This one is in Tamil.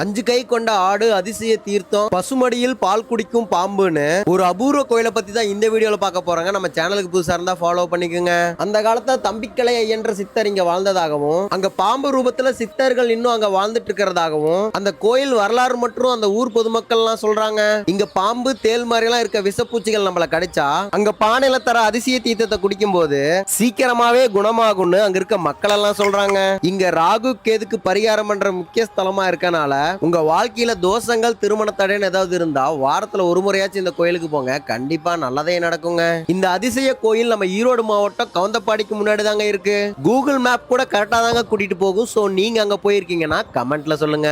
5 கை கொண்ட ஆடு, அதிசய தீர்த்தம், பசுமடியில் பால் குடிக்கும் பாம்புன்னு ஒரு அபூர்வ கோயிலை பத்தி தான் இந்த வீடியோல பார்க்க போறாங்க. நம்ம சேனலுக்கு புதுசா இருந்தா ஃபாலோ பண்ணிக்கோங்க. அந்த காலத்துல தம்பிக்கலை என்ற சித்தர் இங்க வாழ்ந்ததாகவும், அங்க பாம்பு ரூபத்துல சித்தர்கள் இன்னும் அங்க வாழ்ந்துட்டு இருக்கிறதாகவும் அந்த கோயில் வரலாறு மற்றும் அந்த ஊர் பொதுமக்கள் எல்லாம் சொல்றாங்க. இங்க பாம்பு, தேல் மாதிரி எல்லாம் இருக்க விஷப்பூச்சிகள் நம்மள கடிச்சா அங்க பானையில தர அதிசய தீர்த்தத்தை குடிக்கும் போது சீக்கிரமாவே குணமாகும்னு அங்க இருக்க மக்கள் எல்லாம் சொல்றாங்க. இங்க ராகு கேதுக்கு பரிகாரம் பண்ற முக்கிய ஸ்தலமா இருக்கனால உங்க வாழ்க்கையில தோஷங்கள், திருமண தடைன்னு ஏதாவது இருந்தா வாரத்துல ஒரு முறையாச்சும் இந்த கோயிலுக்கு போங்க. கண்டிப்பா நல்லதே நடக்குங்க. இந்த அதிசய கோயில் நம்ம ஈரோடு மாவட்டம் கவுந்தப்பாடிக்கு முன்னாடி தாங்க இருக்கு. கூகுள் மேப் கூட கரெக்டா தாங்க கூட்டிட்டு போகும். சோ நீங்க அங்க போயிருக்கீங்கன்னா கமெண்ட்ல சொல்லுங்க.